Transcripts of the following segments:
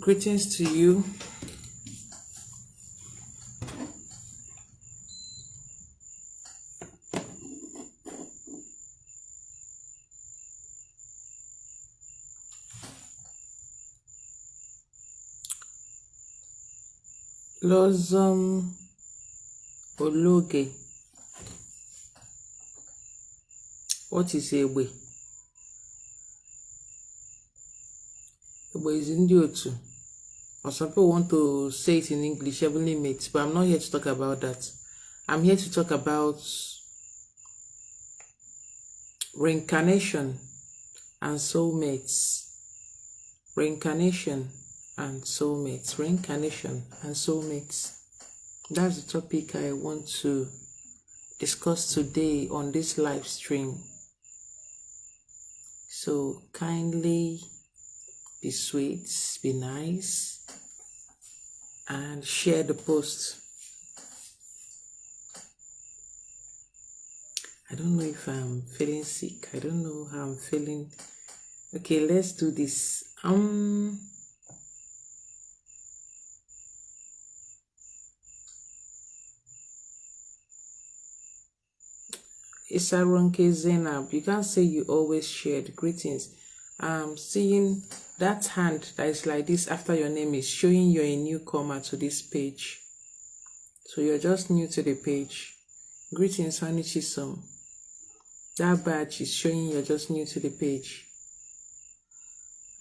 Greetings to you. Lozom Ologe. What is Egbe? Egbe is in the Otu. Or some people want to say it in English, heavenly mates, but I'm not here to talk about that. I'm here to talk about reincarnation and soulmates. Reincarnation and soulmates. Reincarnation and soulmates. That's the topic I want to discuss today on this live stream. So kindly be sweet, be nice, and share the post. I don't know if I'm feeling sick. I don't know how I'm feeling. Okay, let's do this. Isaronke Zainab, you can't say you always shared. Greetings. I'm seeing that hand that is like this after your name is showing you're a newcomer to this page. So you're just new to the page. Greetings, Honey Chisom. That badge is showing you're just new to the page.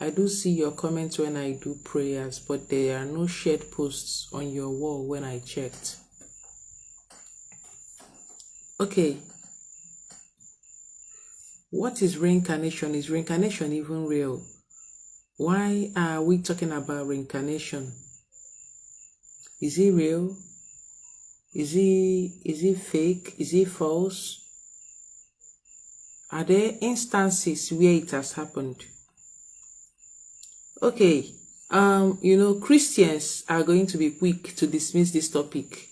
I do see your comments when I do prayers, but there are no shared posts on your wall when I checked. Okay. What is reincarnation? Is reincarnation even real? Why are we talking about reincarnation? Is it real? Is it fake? Is it false? Are there instances where it has happened? Okay, Christians are going to be quick to dismiss this topic.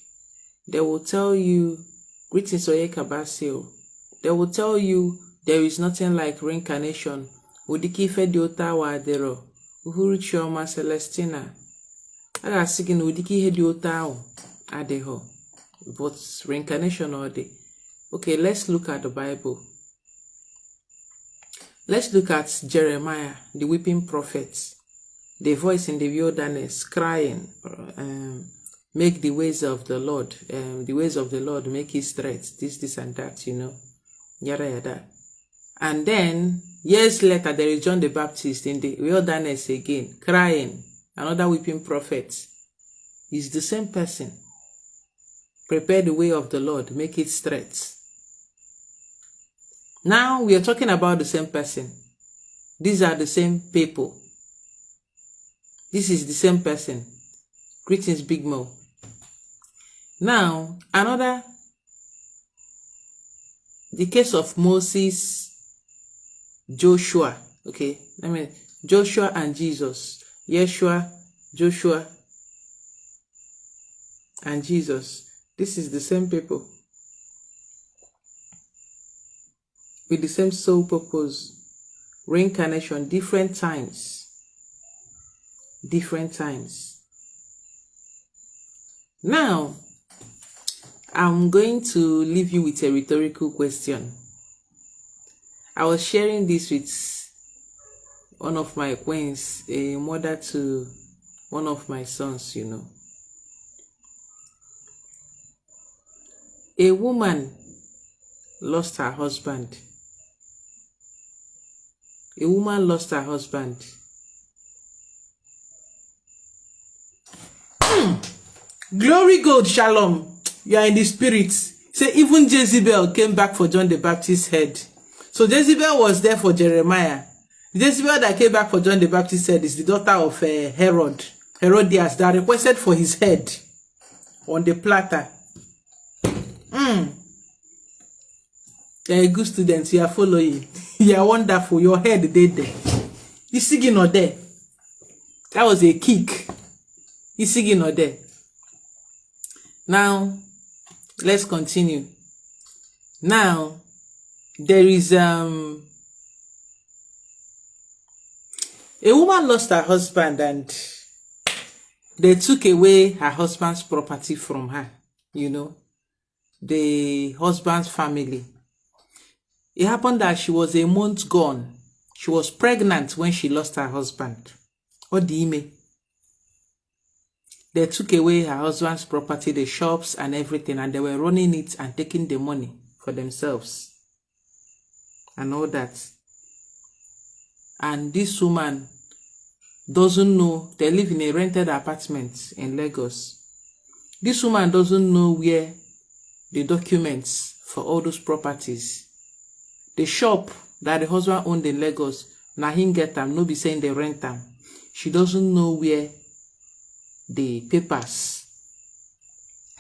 They will tell you, greetings Oyeka Basil. They will tell you there is nothing like reincarnation. Udiki Fediota Wadero, Uhuru Chioma Celestina. I was thinking Udiki Hediota Adeho. But reincarnation all day. Okay, let's look at the Bible. Let's look at Jeremiah, the weeping prophet. The voice in the wilderness crying, make the ways of the Lord, make his straight, this and that, yada yada. And then, years later, there is John the Baptist in the wilderness again, crying, another weeping prophet. He's the same person. Prepare the way of the Lord, make it straight. Now, we are talking about the same person. These are the same people. This is the same person. Greetings, Big Mo. Now, the case of Moses, Joshua, okay? Joshua and Jesus. Yeshua, Joshua, and Jesus. This is the same people. With the same soul purpose. Reincarnation, different times. Different times. Now, I'm going to leave you with a rhetorical question. I was sharing this with one of my queens, a mother to one of my sons, A woman lost her husband. A woman lost her husband. Glory God, shalom. You are in the spirit. Say even Jezebel came back for John the Baptist's head. So Jezebel was there for Jeremiah. Jezebel that came back for John the Baptist's head is the daughter of Herodias, that requested for his head on the platter. You're a good student. You are following. You are wonderful. Your head dead there. You singing or there? That was a kick. You singing or there? Now, let's continue. Now, there is a woman lost her husband and They took away her husband's property from her, you know, the husband's family. It happened that she was a month gone. She was pregnant when she lost her husband. Odime. They took away her husband's property, the shops and everything, and they were running it and taking the money for themselves and all that. And this woman doesn't know. They live in a rented apartment in Lagos. This woman doesn't know where the documents for all those properties. The shop that the husband owned in Lagos, na him get them, no be saying they rent them. She doesn't know where the papers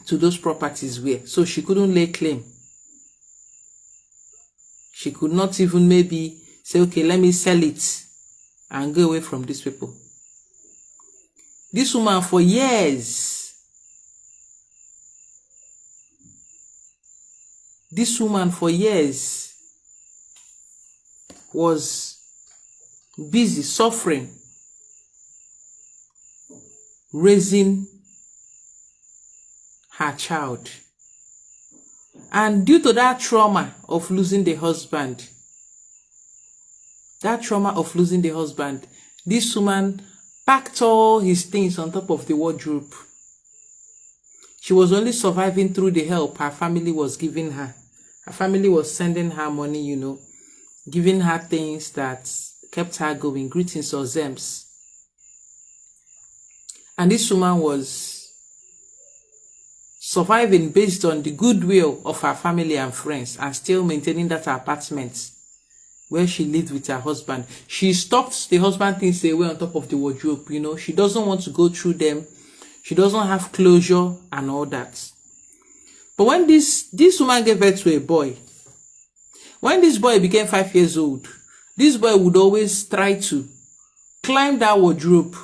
to those properties were, so she couldn't lay claim. She could not even maybe say, okay, let me sell it and go away from these people. This woman for years, was busy suffering, raising her child. And due to that trauma of losing the husband, this woman packed all his things on top of the wardrobe. She was only surviving through the help her family was giving her. Her family was sending her money, you know, giving her things that kept her going, greetings or zems. And this woman was surviving based on the goodwill of her family and friends and still maintaining that apartment where she lived with her husband. She stopped the husband things away on top of the wardrobe, you know. She doesn't want to go through them. She doesn't have closure and all that. But when this woman gave birth to a boy, when this boy became 5 years old, this boy would always try to climb that wardrobe.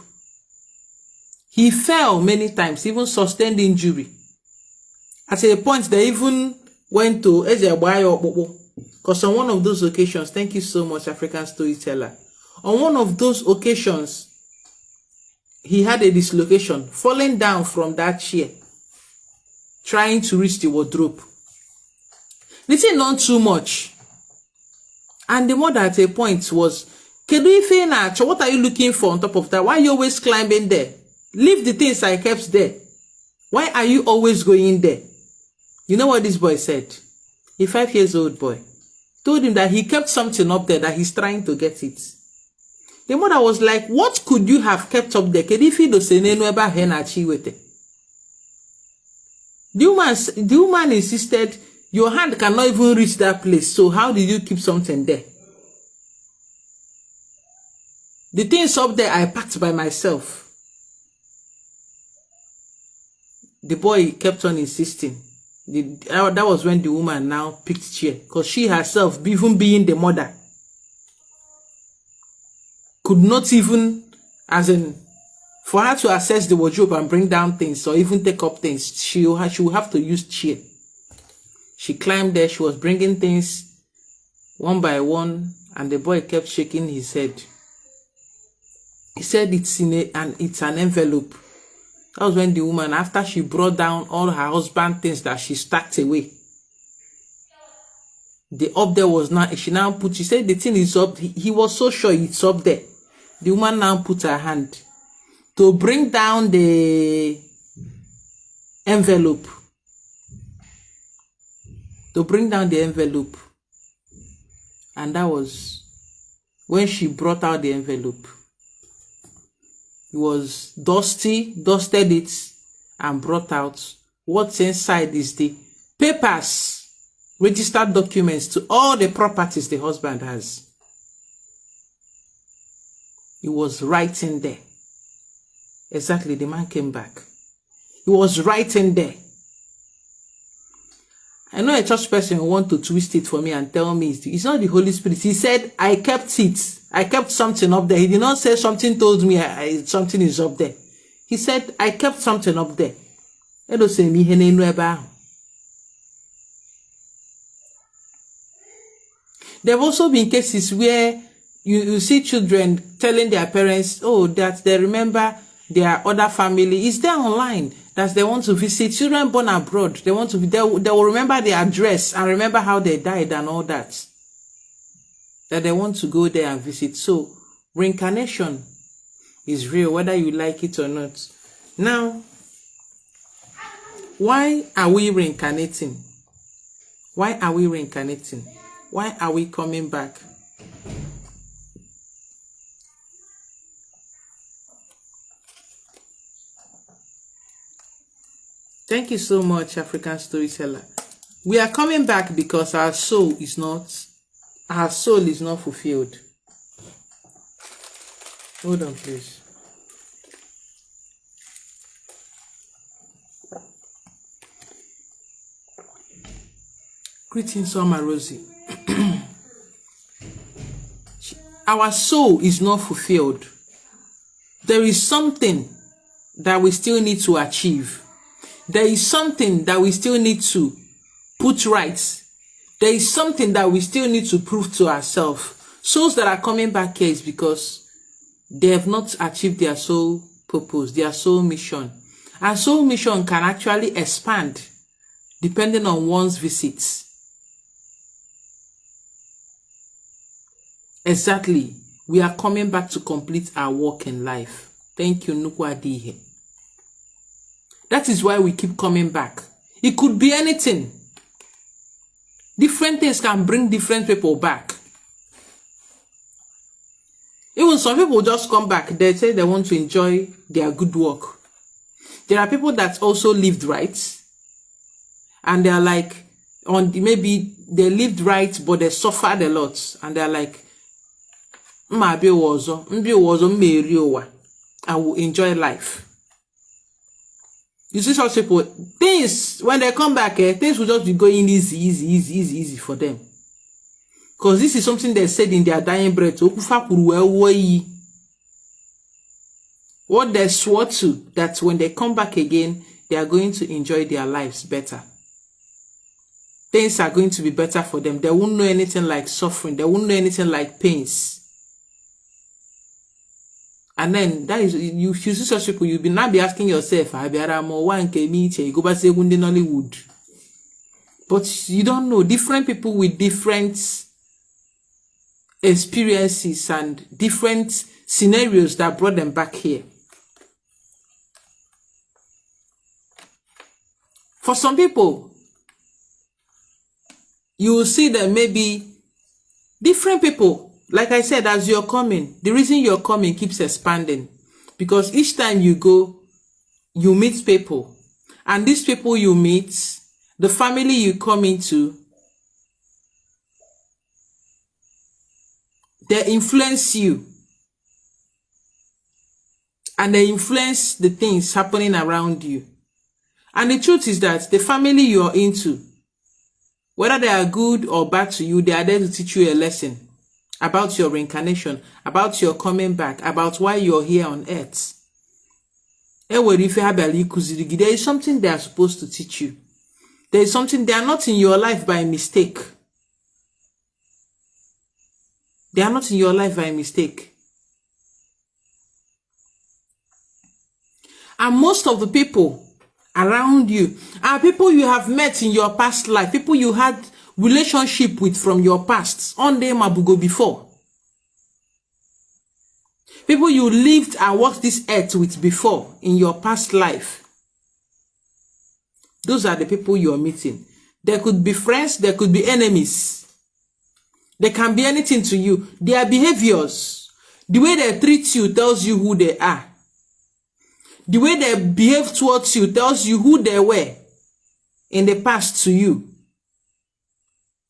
He fell many times, even sustained injury. At a point, they even went to because on one of those occasions, thank you so much, African Storyteller. On one of those occasions, he had a dislocation, falling down from that chair, trying to reach the wardrobe. This is not too much. And the mother at a point was, what are you looking for on top of that? Why are you always climbing there? Leave the things I kept there. Why are you always going there? You know what this boy said? A 5-year-old boy told him that he kept something up there, that he's trying to get it. The mother was like, what could you have kept up there? The woman insisted, your hand cannot even reach that place, so how did you keep something there? The things up there I packed by myself. The boy kept on insisting. That was when the woman now picked chair, because she herself, even being the mother, could not even, as in, for her to access the wardrobe and bring down things or even take up things, she would have to use chair. She climbed there, she was bringing things one by one, and the boy kept shaking his head. He said it's an envelope. That was when the woman, after she brought down all her husband things that she stacked away, the up there was not, she said the thing is up, he was so sure it's up there. The woman now put her hand to bring down the envelope. And that was when she brought out the envelope. It was dusted it and brought out. What's inside is the papers, registered documents to all the properties the husband has. It was right in there. Exactly, the man came back. It was right in there. I know a church person who want to twist it for me and tell me it's not the Holy Spirit. He said, I kept it. I kept something up there. He did not say something told me something is up there. He said, I kept something up there. There have also been cases where you see children telling their parents, oh, that they remember their other family. Is there online that they want to visit? Children born abroad, they want to be, they will remember their address and remember how they died and all that. That they want to go there and visit. So reincarnation is real, whether you like it or not. Now, why are we reincarnating? Why are we reincarnating? Why are we coming back? Thank you so much, African Storyteller. We are coming back because our soul is not fulfilled. Hold on, please. Greetings, Summer Rosie. Our soul is not fulfilled. There is something that we still need to achieve. There is something that we still need to put right. There is something that we still need to prove to ourselves. Souls that are coming back here is because they have not achieved their soul purpose, their soul mission. And soul mission can actually expand depending on one's visits. Exactly. We are coming back to complete our work in life. Thank you, Nukwadihe. That is why we keep coming back. It could be anything. Different things can bring different people back. Even some people just come back. They say they want to enjoy their good work. There are people that also lived right. And they are like, maybe they lived right, but they suffered a lot. And they are like, I will enjoy life. You see such people, things, when they come back, things will just be going easy for them. Because this is something they said in their dying breath. What they swore to, that when they come back again, they are going to enjoy their lives better. Things are going to be better for them. They won't know anything like suffering. They won't know anything like pains. And then that is, you see such people, you'll be now be asking yourself, you go back to Nollywood. But you don't know, different people with different experiences and different scenarios that brought them back here. For some people, you will see that maybe different people, like I said, as you're coming, the reason you're coming keeps expanding. Because each time you go, you meet people. And these people you meet, the family you come into, they influence you. And they influence the things happening around you. And the truth is that the family you're into, whether they are good or bad to you, they are there to teach you a lesson about your reincarnation, about your coming back, about why you're here on earth. There is something they are supposed to teach you. There is something, they are not in your life by mistake. They are not in your life by mistake. And most of the people around you are people you have met in your past life, people you had relationship with from your past, on them Mabugo before. People you lived and walked this earth with before in your past life. Those are the people you are meeting. There could be friends, there could be enemies. They can be anything to you. Their behaviors, the way they treat you tells you who they are. The way they behave towards you tells you who they were in the past to you.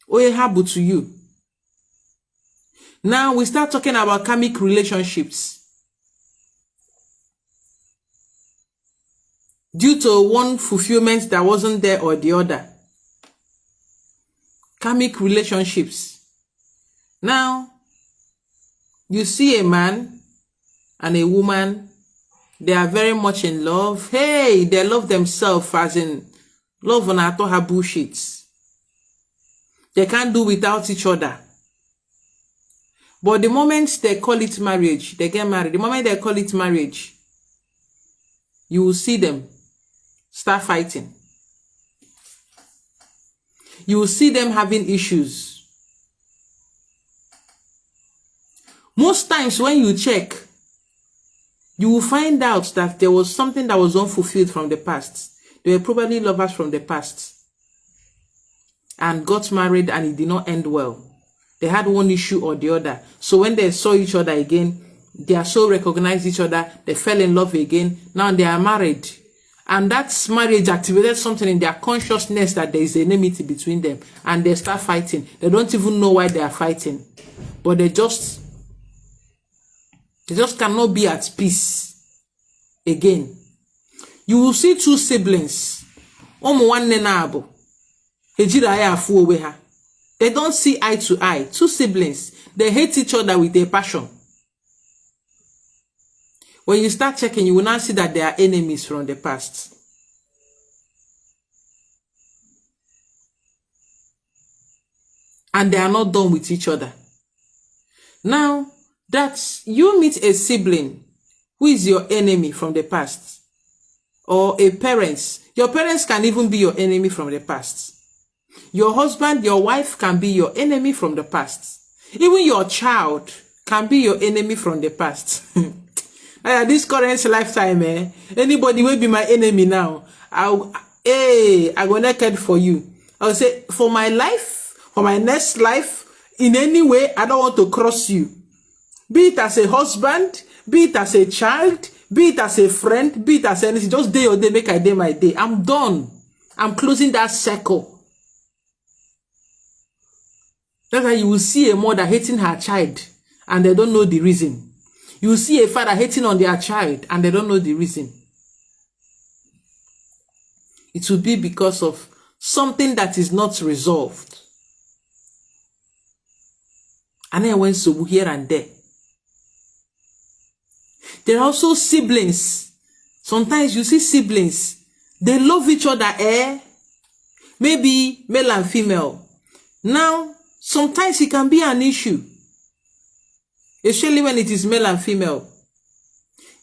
Oyehabu to you. Now we start talking about karmic relationships. Due to one fulfillment that wasn't there or the other. Karmic relationships. Now, you see a man and a woman, they are very much in love. Hey, they love themselves as in love on atoha bullshit. They can't do without each other. But the moment they call it marriage, they get married. The moment they call it marriage, you will see them start fighting. You will see them having issues. Most times when you check, you will find out that there was something that was unfulfilled from the past. They were probably lovers from the past and got married and it did not end well. They had one issue or the other. So when they saw each other again, they are so recognized each other, they fell in love again. Now they are married. And that marriage activated something in their consciousness that there is enmity between them. And they start fighting. They don't even know why they are fighting. But they just cannot be at peace again. You will see two siblings. They don't see eye to eye. Two siblings. They hate each other with a passion. When you start checking, you will now see that they are enemies from the past. And they are not done with each other. Now, that you meet a sibling who is your enemy from the past, or a parent. Your parents can even be your enemy from the past. Your husband, your wife can be your enemy from the past. Even your child can be your enemy from the past. This current lifetime, anybody will be my enemy now. I go naked for you. I'll say, for my life, for my next life, in any way, I don't want to cross you. Be it as a husband, be it as a child, be it as a friend, be it as anything. Just day or day, make I day my day. I'm done. I'm closing that circle. That's why you will see a mother hating her child and they don't know the reason. You will see a father hating on their child and they don't know the reason. It will be because of something that is not resolved. And then went so here and there. There are also siblings. Sometimes you see siblings. They love each other, maybe male and female. Now, sometimes it can be an issue. Especially when it is male and female.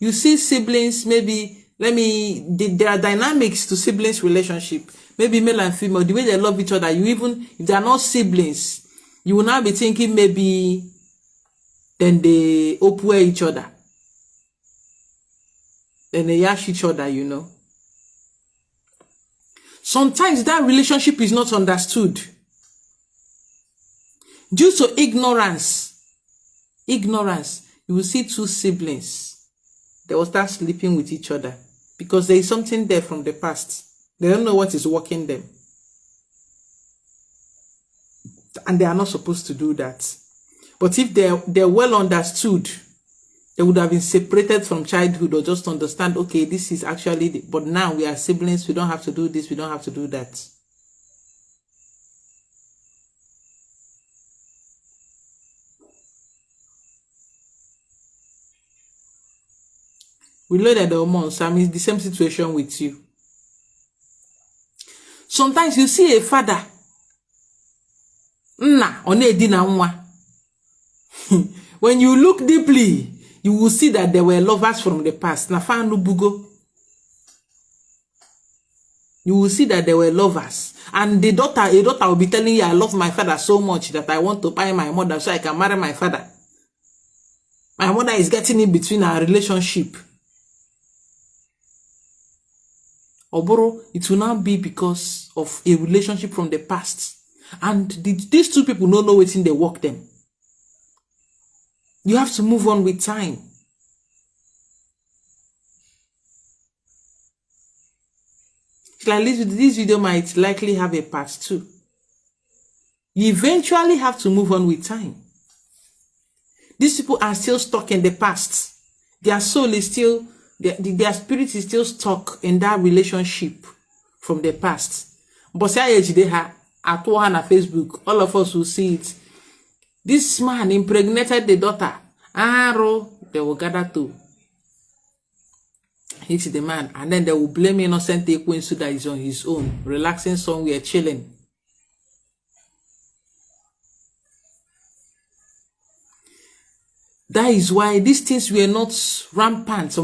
You see siblings, maybe, there are dynamics to siblings relationship. Maybe male and female, the way they love each other, if they are not siblings, you will now be thinking maybe then they opwe each other. Then they yash each other, Sometimes that relationship is not understood. Due to ignorance, you will see two siblings. They will start sleeping with each other because there is something there from the past. They don't know what is working them. And they are not supposed to do that. But if they're well understood, they would have been separated from childhood or just understand, okay, this is actually, but now we are siblings, we don't have to do this, we don't have to do that. We loaded the hormones. I'm in the same situation with you. Sometimes you see a father. When you look deeply, you will see that there were lovers from the past. You will see that there were lovers. And a daughter will be telling you, I love my father so much that I want to buy my mother so I can marry my father. My mother is getting in between our relationship. Oboro, it will now be because of a relationship from the past. And these two people don't know what's in they work them. You have to move on with time. Like this video might likely have a part 2. You eventually have to move on with time. These people are still stuck in the past. Their soul is still, their spirit is still stuck in that relationship from the past. But say they have at Facebook, all of us will see it. This man impregnated the daughter. They will gather to hit the man, and then they will blame innocent Ekwensu that is on his own, relaxing somewhere, chilling. That is why these things were not rampant.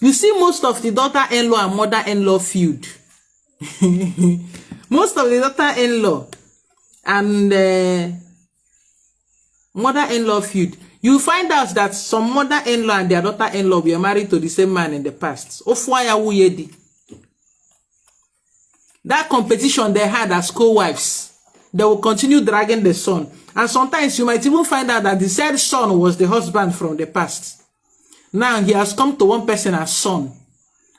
You see, most of the daughter-in-law and mother-in-law feud. Most of the daughter-in-law and mother-in-law feud. You find out that some mother-in-law and their daughter-in-law were married to the same man in the past. That competition they had as co-wives, they will continue dragging the son. And sometimes you might even find out that the said son was the husband from the past. Now he has come to one person as son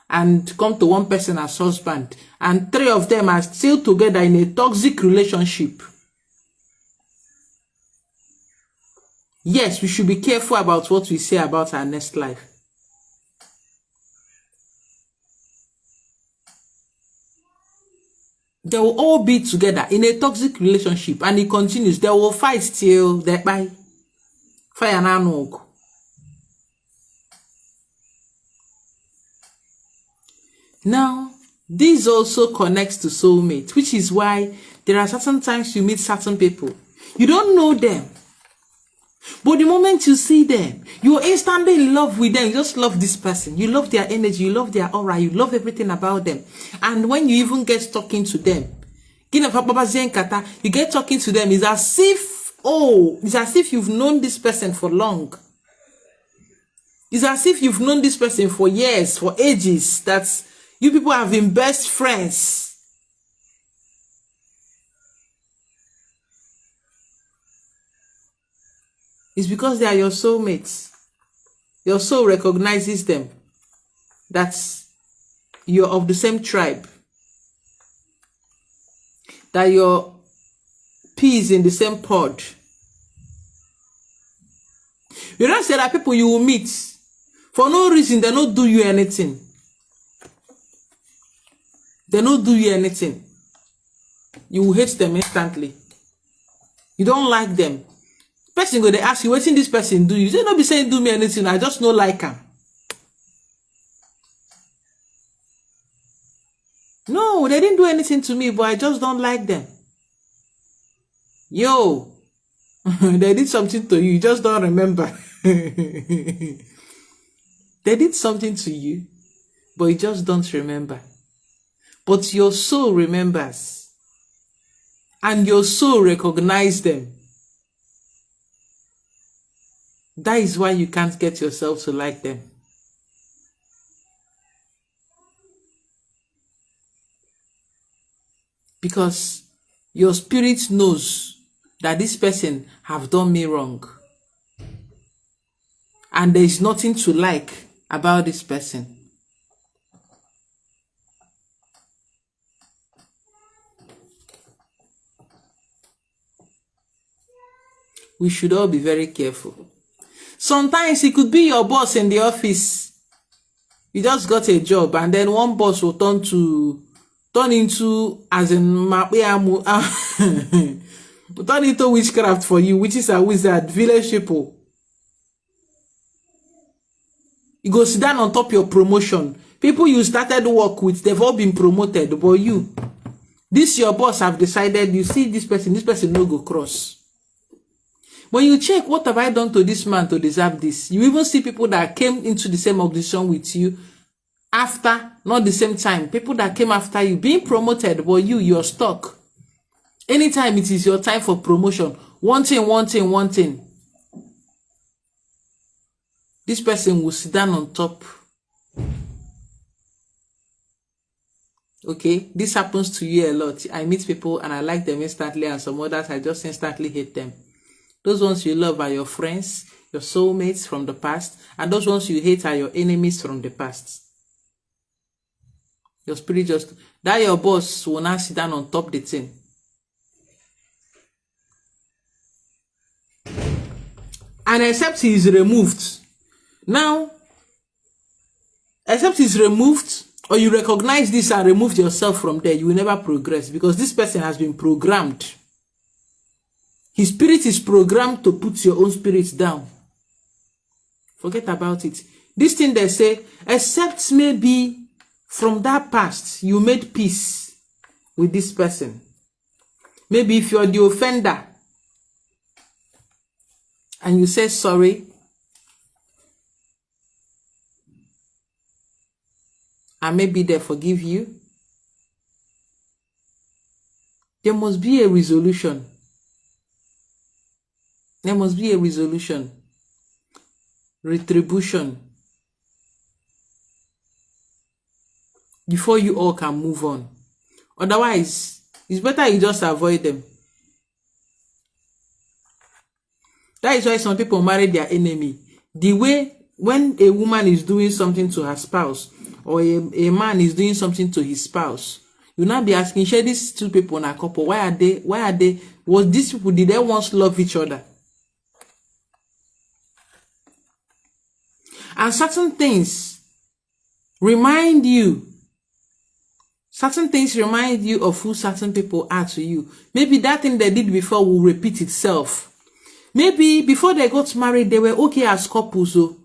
and come to one person as husband. And three of them are still together in a toxic relationship. Yes, we should be careful about what we say about our next life. They will all be together in a toxic relationship, and it continues. They will fight till they buy fire and now, this also connects to soulmate, which is why there are certain times you meet certain people. You don't know them, but the moment you see them, you are instantly in love with them. You just love this person. You love their energy. You love their aura. You love everything about them. And when you even get talking to them, you get talking to them, it's as if you've known this person for long. It's as if you've known this person for years, for ages. That you people have been best friends. It's because they are your soulmates. Your soul recognizes them. That you're of the same tribe. That your peas in the same pod. You don't say that people you will meet for no reason, they don't do you anything. They don't do you anything. You will hate them instantly. You don't like them. Person go, they ask you, what's in this person do you? They don't be saying do me anything. I just don't like them. No, they didn't do anything to me, but I just don't like them. Yo, they did something to you, you just don't remember. They did something to you, but you just don't remember. But your soul remembers. And your soul recognizes them. That is why you can't get yourself to like them. Because your spirit knows that this person have done me wrong. And there is nothing to like about this person. We should all be very careful. Sometimes it could be your boss in the office. You just got a job and then one boss will turn into as in turn into witchcraft for you, which is a wizard, village people. You go sit down on top of your promotion. People you started work with, they've all been promoted, but you, this your boss have decided, you see this person no go cross. When you check, what have I done to this man to deserve this? You even see people that came into the same audition with you after, not the same time. People that came after you being promoted, but you're stuck. Anytime it is your time for promotion, one thing. This person will sit down on top. Okay, this happens to you a lot. I meet people and I like them instantly, and some others I just instantly hate them. Those ones you love are your friends, your soulmates from the past, and those ones you hate are your enemies from the past. Your spirit just, that your boss will now sit down on top the thing. And except he is removed. Now, except he's removed, or you recognize this and remove yourself from there, you will never progress because this person has been programmed. His spirit is programmed to put your own spirit down. Forget about it. This thing they say, except maybe from that past, you made peace with this person. Maybe if you're the offender, and you say sorry, and maybe they forgive you, there must be a resolution. There must be a resolution, retribution, before you all can move on. Otherwise, it's better you just avoid them. That is why some people marry their enemy. The way when a woman is doing something to her spouse, or a man is doing something to his spouse, you now be asking, share these two people in a couple, why are they, was these people, did they once love each other? And certain things remind you of who certain people are to you. Maybe that thing they did before will repeat itself. Maybe before they got married, they were okay as couples, so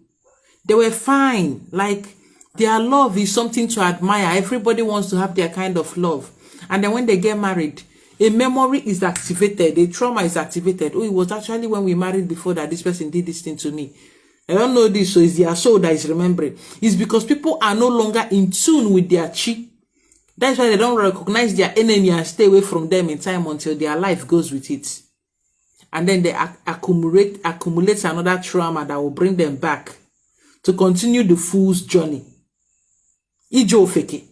they were fine. Like, their love is something to admire. Everybody wants to have their kind of love. And then when they get married, a memory is activated, a trauma is activated. Oh, it was actually when we married before that this person did this thing to me. I don't know this, so it's their soul that is remembering. It's because people are no longer in tune with their chi. That's why they don't recognize their enemy and stay away from them in time until their life goes with it. And then they accumulate another trauma that will bring them back to continue the fool's journey. Ijo feke.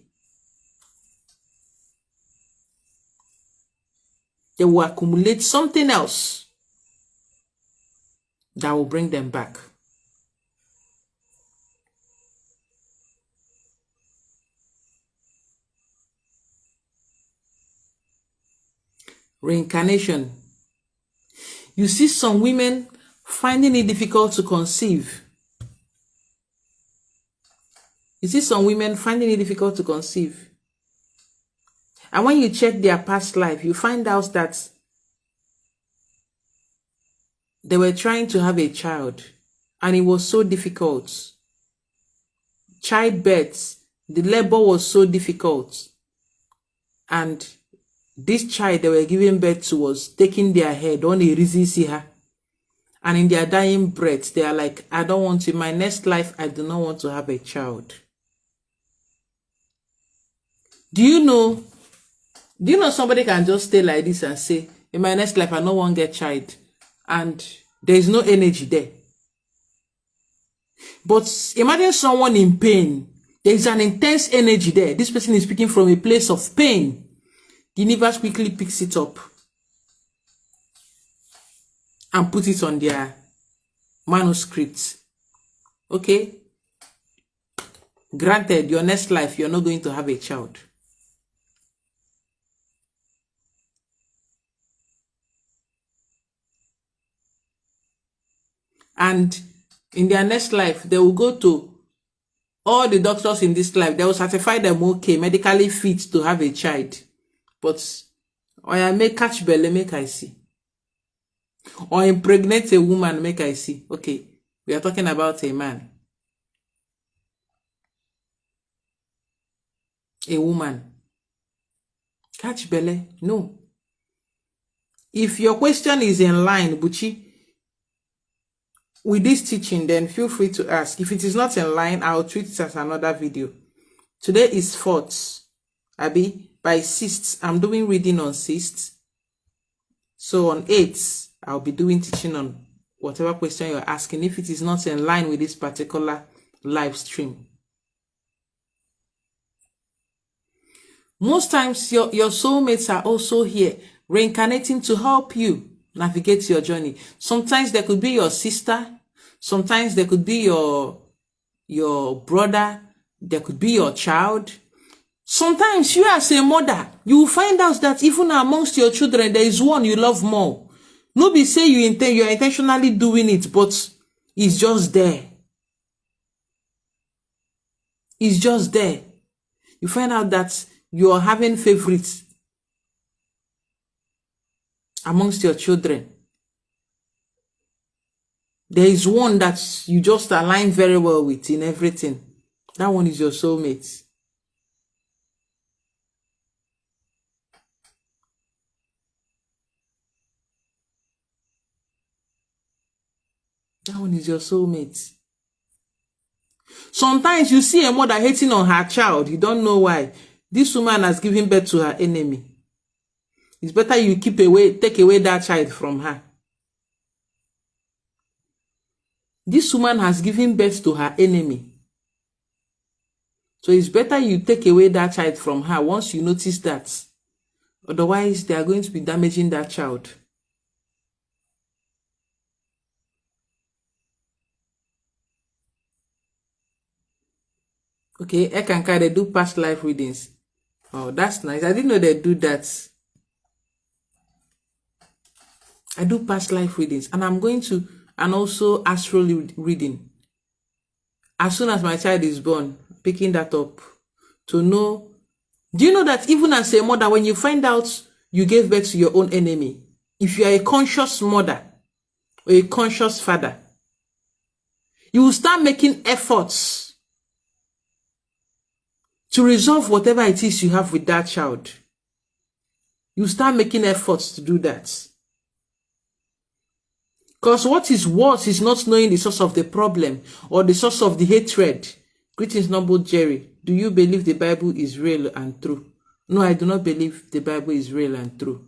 They will accumulate something else that will bring them back. Reincarnation. You see some women finding it difficult to conceive. And when you check their past life, you find out that they were trying to have a child, and it was so difficult. Childbirth, the labor was so difficult. And this child they were giving birth to was taking their head on a reason see her. And in their dying breath, they are like, I don't want to, in my next life, I do not want to have a child. Do you know somebody can just stay like this and say, in my next life, I don't want to get child. And there is no energy there. But imagine someone in pain. There is an intense energy there. This person is speaking from a place of pain. The universe quickly picks it up and put it on their manuscript. Okay? Granted, your next life, you're not going to have a child. And in their next life, they will go to all the doctors in this life. They will certify them okay, medically fit to have a child. But or I may catch belly, make I see. Or impregnate a woman, make I see. Okay, we are talking about a man. A woman. Catch belly? No. If your question is in line, Buchi, with this teaching, then feel free to ask. If it is not in line, I'll treat it as another video. Today is 4th. Abi, by 6th, I'm doing reading on 6th. So on 8th, I'll be doing teaching on whatever question you're asking, if it is not in line with this particular live stream. Most times, your soulmates are also here, reincarnating to help you navigate your journey. Sometimes there could be your sister, sometimes there could be your brother, there could be your child. Sometimes you as a mother, you will find out that even amongst your children, there is one you love more. No be say you're intentionally doing it, but it's just there. It's just there. You find out that you are having favorites amongst your children. There is one that you just align very well with in everything. That one is your soulmate. That one is your soulmate. Sometimes you see a mother hating on her child. You don't know why. This woman has given birth to her enemy. It's better you take away that child from her. This woman has given birth to her enemy. So it's better you take away that child from her once you notice that. Otherwise, they are going to be damaging that child. Okay, Ekanka, they do past life readings. Oh, that's nice. I didn't know they do that. I do past life readings, and I'm going to, and also astral reading. As soon as my child is born, picking that up to know. Do you know that even as a mother, when you find out you gave birth to your own enemy, if you are a conscious mother or a conscious father, you will start making efforts to resolve whatever it is you have with that child. You start making efforts to do that. Because what is worse is not knowing the source of the problem or the source of the hatred. Greetings, Noble Jerry. Do you believe the Bible is real and true? No, I do not believe the Bible is real and true.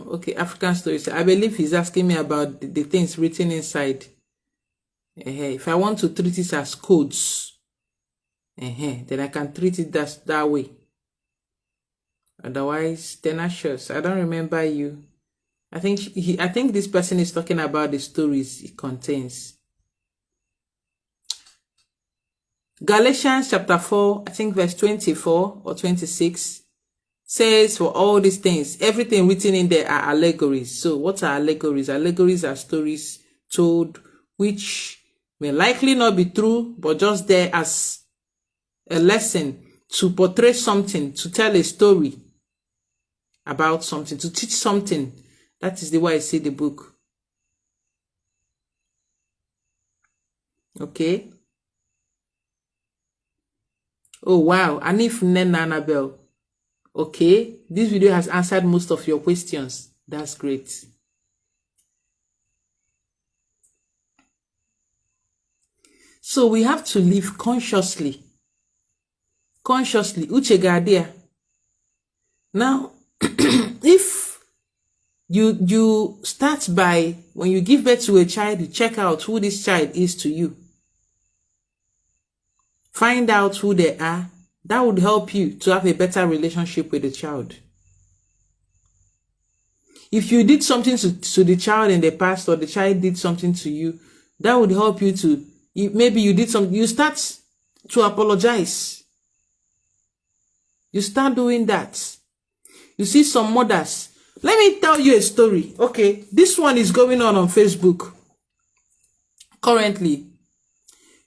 Okay, African stories. I believe he's asking me about the things written inside. If I want to treat it as codes, then I can treat it that way. Otherwise, tenacious. I don't remember you. I think this person is talking about the stories it contains. Galatians chapter 4, I think verse 24 or 26. Says for all these things, everything written in there are allegories. So what are allegories? Allegories are stories told which may likely not be true, but just there as a lesson to portray something, to tell a story about something, to teach something. That is the way I see the book. Okay. Oh wow, Anif Nena Annabelle. Okay, this video has answered most of your questions. That's great. So we have to live consciously. Consciously. Uche Gadia. Now, if you start by, when you give birth to a child, you check out who this child is to you. Find out who they are. That would help you to have a better relationship with the child. If you did something to the child in the past, or the child did something to you, that would help you to, maybe you did something, you start to apologize. You start doing that. You see some mothers. Let me tell you a story. Okay, this one is going on Facebook currently.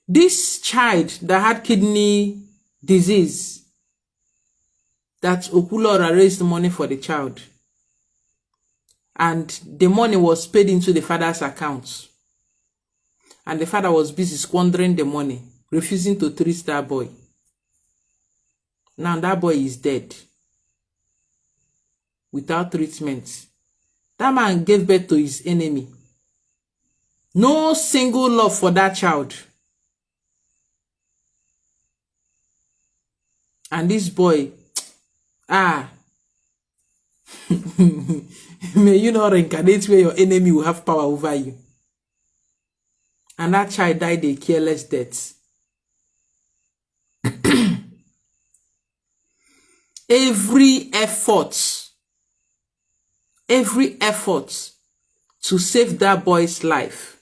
This child that had kidney disease, that Okulora raised money for the child, and the money was paid into the father's account, and the father was busy squandering the money, refusing to treat that boy. Now that boy is dead without treatment. That man gave birth to his enemy. No single love for that child. And this boy, may you not reincarnate where your enemy will have power over you. And that child died a careless death. Every effort to save that boy's life,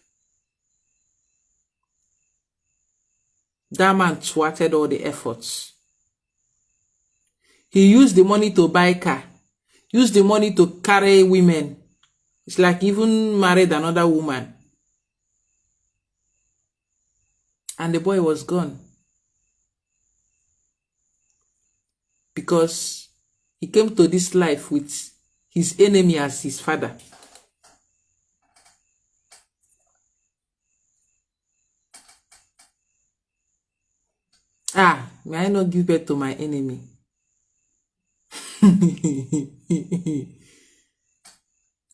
that man thwarted all the efforts. He used the money to buy car, used the money to carry women. It's like even married another woman. And the boy was gone. Because he came to this life with his enemy as his father. May I not give birth to my enemy?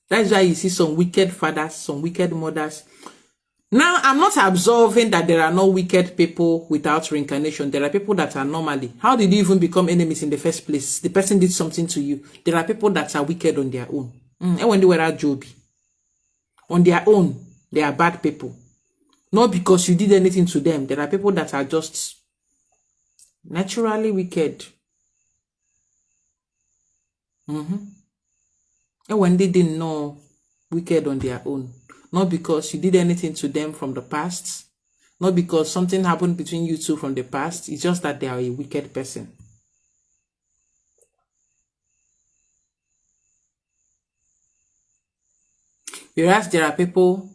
That's why you see some wicked fathers, some wicked mothers. Now, I'm not absolving that there are no wicked people without reincarnation. There are people that are normally. How did you even become enemies in the first place? The person did something to you. There are people that are wicked on their own. And when they were at Job, on their own, they are bad people. Not because you did anything to them. There are people that are just naturally wicked. And when they didn't know, wicked on their own. Not because you did anything to them from the past. Not because something happened between you two from the past. It's just that they are a wicked person. Whereas there are people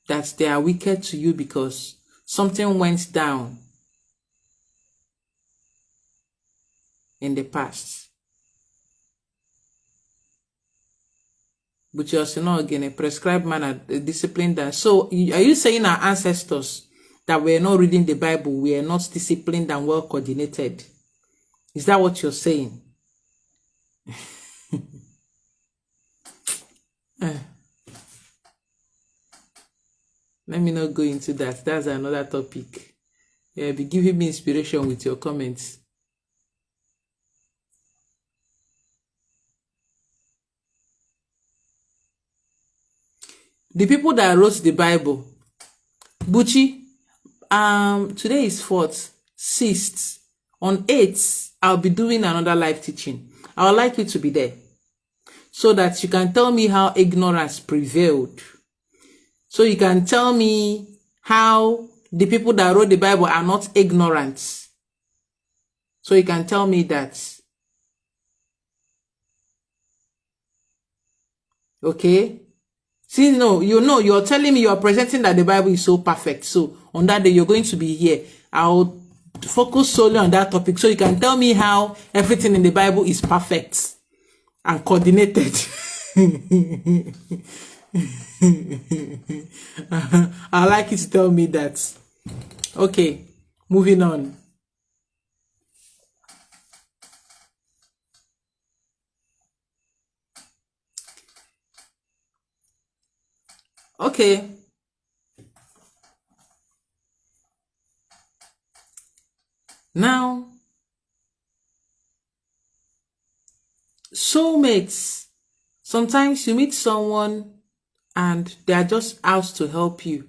that they are wicked to you because something went down in the past. But you're not again a prescribed manner, a disciplined that. So are you saying our ancestors that were not reading the Bible, we are not disciplined and well coordinated? Is that what you're saying? Let me not go into that. That's another topic. Yeah, be giving me inspiration with your comments. The people that wrote the Bible, Buchi, today is 4th, 6th. On 8th, I'll be doing another live teaching. I would like you to be there so that you can tell me how ignorance prevailed. So you can tell me how the people that wrote the Bible are not ignorant. So you can tell me that. Okay? See, no, you're telling me you're presenting that the Bible is so perfect. So on that day, you're going to be here. I'll focus solely on that topic. So you can tell me how everything in the Bible is perfect and coordinated. I'd like you to tell me that. Okay, moving on. Okay. Now, soulmates. Sometimes you meet someone and they are just out to help you.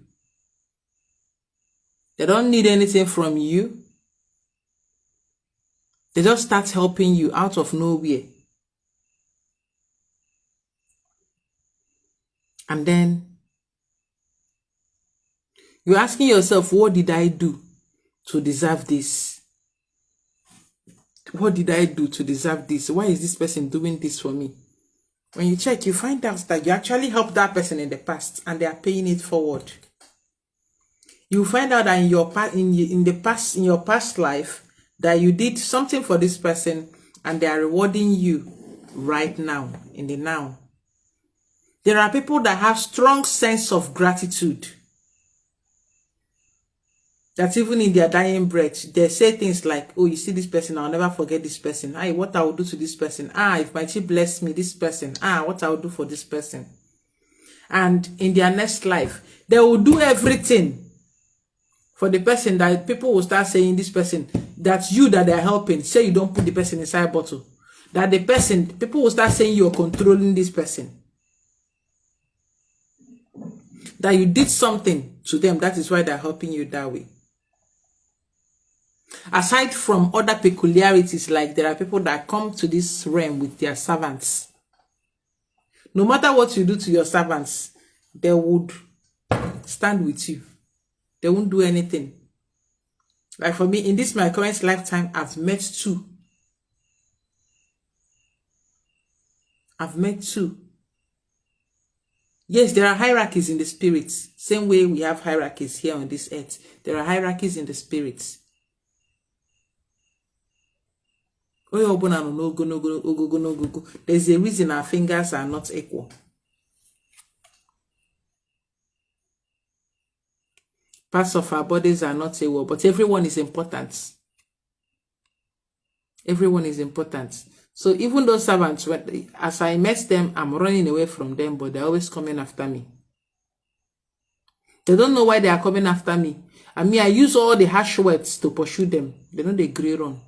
They don't need anything from you. They just start helping you out of nowhere. And then you're asking yourself, what did I do to deserve this? What did I do to deserve this? Why is this person doing this for me? When you check, you find out that you actually helped that person in the past and they are paying it forward. You find out that in your past life that you did something for this person and they are rewarding you right now, in the now. There are people that have strong sense of gratitude. That even in their dying breath, they say things like, oh, you see this person, I'll never forget this person. What I will do to this person. If my chief bless me, this person. What I will do for this person. And in their next life, they will do everything for the person that people will start saying this person, that's you that they're helping. Say you don't put the person inside a bottle. That the person, people will start saying you're controlling this person. That you did something to them. That is why they're helping you that way. Aside from other peculiarities, like there are people that come to this realm with their servants. No matter what you do to your servants, they would stand with you. They won't do anything. Like for me, in this my current lifetime, I've met two. Yes, there are hierarchies in the spirits. Same way we have hierarchies here on this earth. There are hierarchies in the spirits. There's a reason our fingers are not equal. Parts of our bodies are not equal, but everyone is important. Everyone is important. So even those servants, as I met them, I'm running away from them, but they're always coming after me. They don't know why they are coming after me. I mean, I use all the harsh words to pursue them. They know they agree on.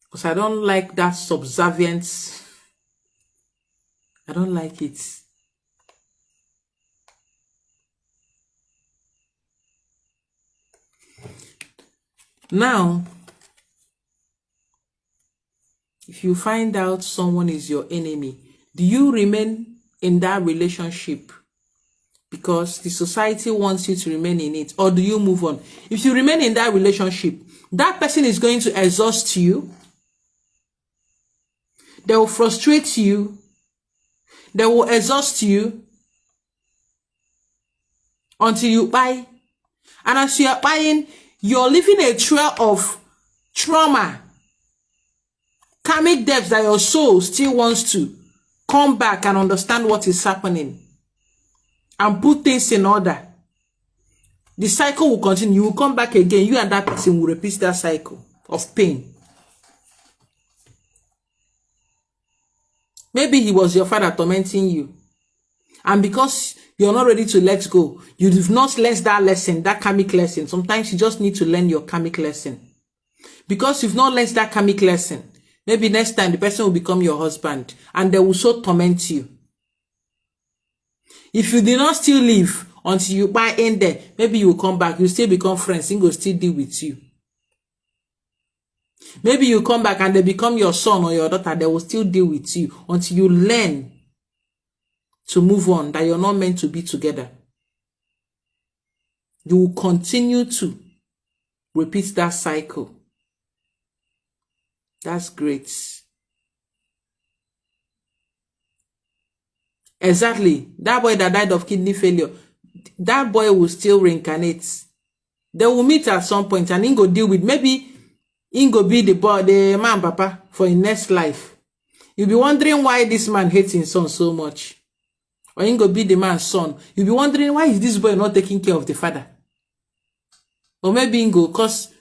Because I don't like that subservience. I don't like it. Now, if you find out someone is your enemy, do you remain in that relationship because the society wants you to remain in it, or do you move on? If you remain in that relationship, that person is going to exhaust you. They will frustrate you. They will exhaust you until you buy. And as you are buying, you're leaving a trail of trauma, karmic debts that your soul still wants to come back and understand what is happening and put things in order. The cycle will continue. You will come back again. You and that person will repeat that cycle of pain. Maybe he was your father tormenting you. And because you're not ready to let go, you've not learned that lesson, that karmic lesson. Sometimes you just need to learn your karmic lesson. Because you've not learned that karmic lesson, maybe next time the person will become your husband and they will so torment you. If you did not still leave until you buy in there, maybe you will come back, you still become friends, and go still deal with you. Maybe you come back and they become your son or your daughter, they will still deal with you until you learn to move on, that you're not meant to be together. You will continue to repeat that cycle. That's great. Exactly. That boy that died of kidney failure, that boy will still reincarnate. They will meet at some point and he go deal with, maybe he go be the boy, the man papa for his next life. You'll be wondering why this man hates his son so much. Or he go be the man's son. You'll be wondering why is this boy not taking care of the father. Or maybe he go, because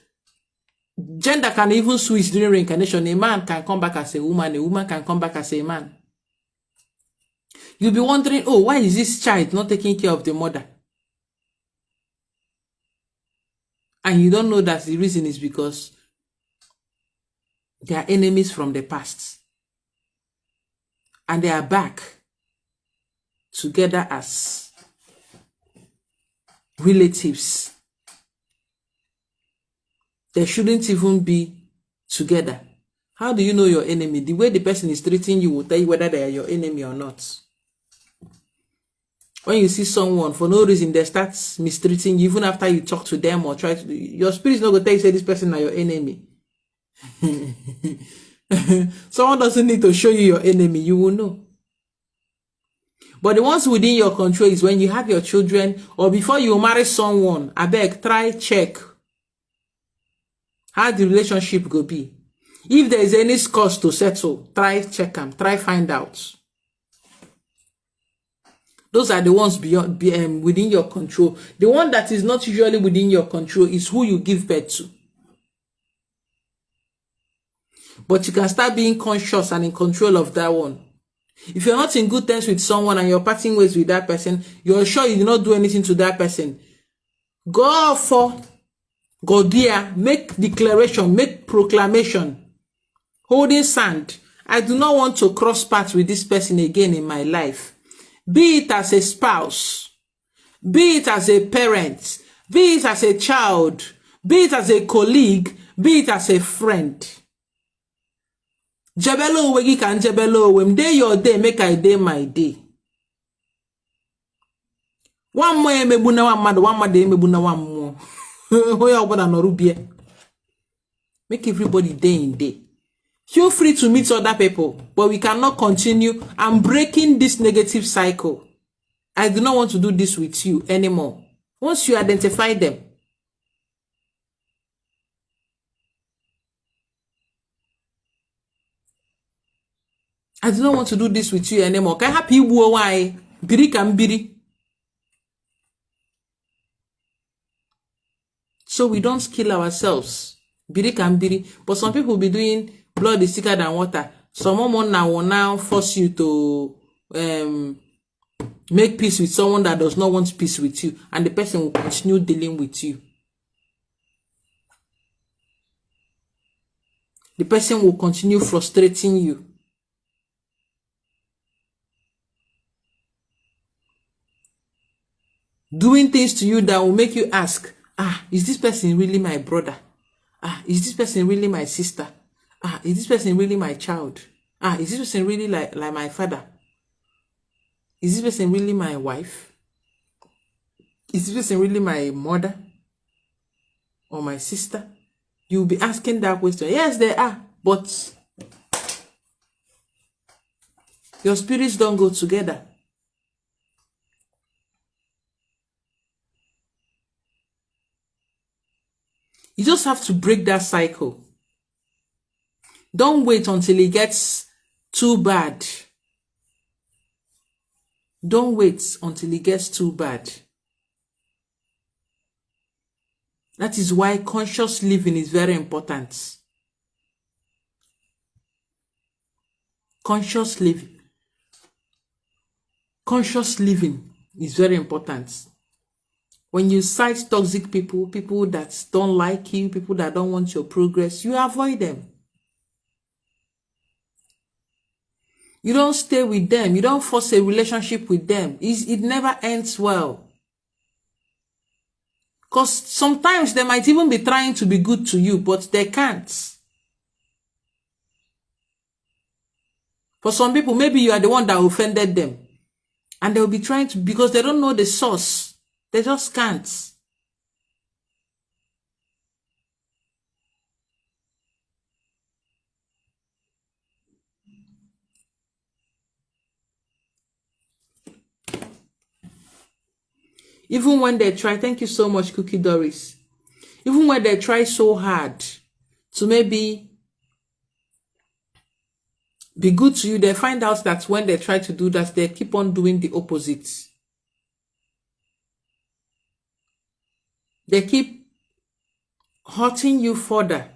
gender can even switch during reincarnation. A man can come back as a woman can come back as a man. You'll be wondering, oh, why is this child not taking care of the mother? And you don't know that the reason is because they are enemies from the past. And they are back together as relatives. They shouldn't even be together. How do you know your enemy? The way the person is treating you will tell you whether they are your enemy or not. When you see someone, for no reason, they start mistreating you, even after you talk to them or try to, your spirit is not going to tell you, say this person is your enemy. Someone doesn't need to show you your enemy, you will know. But the ones within your control is when you have your children or before you marry someone, I beg, try check how the relationship go be. If there is any scores to settle, try check them, try find out. Those are the ones beyond within your control. The one that is not usually within your control is who you give birth to. But you can start being conscious and in control of that one. If you're not in good terms with someone and you're parting ways with that person, you're sure you did not do anything to that person. Go for, go there, make declaration, make proclamation, holding sand. I do not want to cross paths with this person again in my life. Be it as a spouse, be it as a parent, be it as a child, be it as a colleague, be it as a friend. Jebelo wegi kan jebelo wem day your day make I day my day. One more emebuna one mad, one mad emebuna one more. Hoya obana norubie. Make everybody day in day. Feel free to meet other people, but we cannot continue. I'm breaking this negative cycle. I do not want to do this with you anymore. Once you identify them, I do not want to do this with you anymore. Can happy why? Biri can biri. So we don't kill ourselves. Biri can biri. But some people be doing blood is thicker than water. Someone now will now force you to make peace with someone that does not want peace with you, and the person will continue dealing with you. The person will continue frustrating you. Doing things to you that will make you ask, is this person really my brother? Is this person really my sister? Is this person really my child? Is this person really like my father? Is this person really my wife? Is this person really my mother or my sister? You'll be asking that question. Yes, they are, but your spirits don't go together. You just have to break that cycle. Don't wait until it gets too bad. Don't wait until it gets too bad. That is why conscious living is very important. Conscious living. Conscious living is very important. When you sight toxic people, people that don't like you, people that don't want your progress, you avoid them. You don't stay with them. You don't force a relationship with them. It never ends well. Because sometimes they might even be trying to be good to you, but they can't. For some people, maybe you are the one that offended them. And they'll be trying to, because they don't know the source. They just can't. Even when they try, thank you so much, Cookie Doris. Even when they try so hard to maybe be good to you, they find out that when they try to do that, they keep on doing the opposite. They keep hurting you further.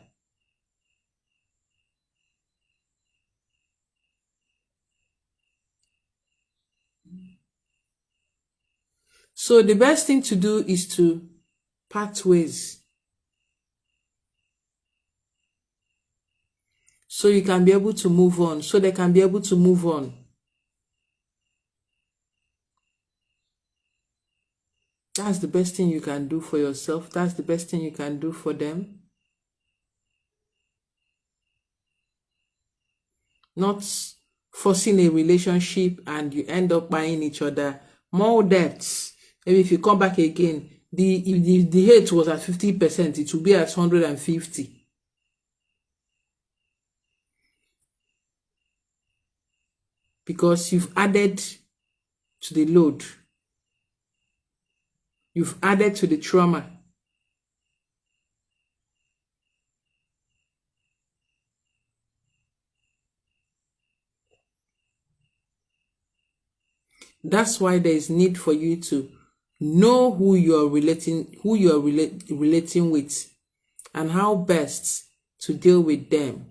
So the best thing to do is to part ways. So you can be able to move on. So they can be able to move on. That's the best thing you can do for yourself. That's the best thing you can do for them. Not forcing a relationship and you end up buying each other more debts. Maybe if you come back again, if the hate was at 50%, it will be at 150. Because you've added to the load. You've added to the trauma. That's why there is need for you to know who you're relating with, and how best to deal with them.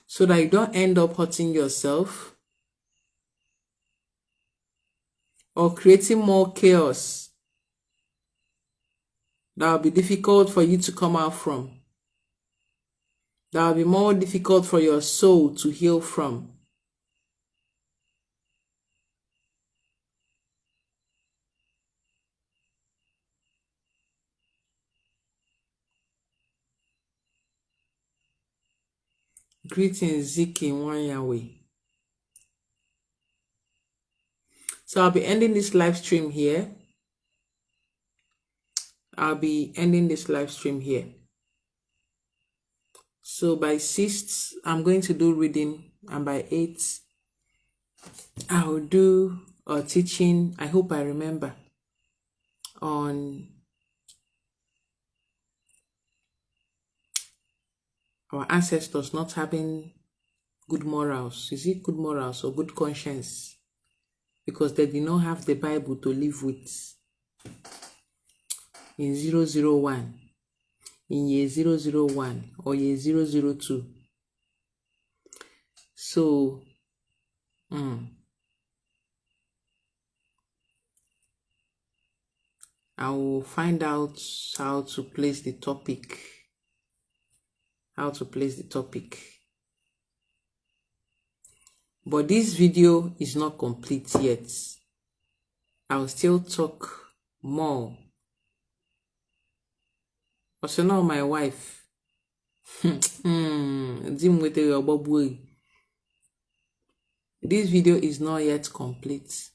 So that you don't end up hurting yourself or creating more chaos that will be difficult for you to come out from. That will be more difficult for your soul to heal from. Greetings, Ziki Wanyawe. So I'll be ending this live stream here. So by 6, I'm going to do reading, and by 8, I will do a teaching. I hope I remember on our ancestors not having good morals. Is it good morals or good conscience? Because they did not have the Bible to live with. In 001, in year 001 or year 002. So, I will find out how to place the topic. But this video is not complete yet. I'll still talk more. Also now my wife. This video is not yet complete.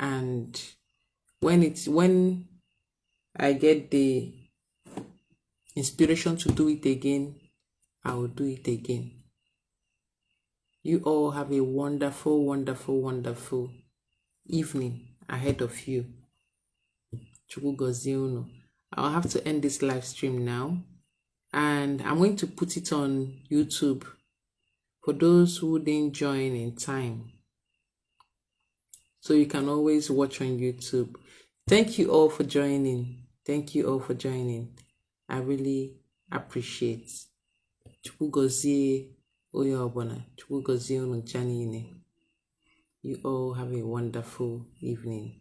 And when I get the inspiration to do it again, I will do it again. You all have a wonderful, wonderful, wonderful evening ahead of you. I'll have to end this live stream now, and I'm going to put it on YouTube for those who didn't join in time. So you can always watch on YouTube. Thank you all for joining. I really appreciate. You all have a wonderful evening.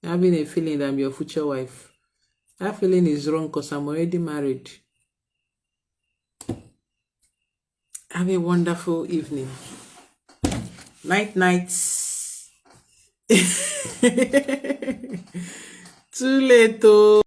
Having a feeling that I'm your future wife. That feeling is wrong because I'm already married. Have a wonderful evening. Night. Too late.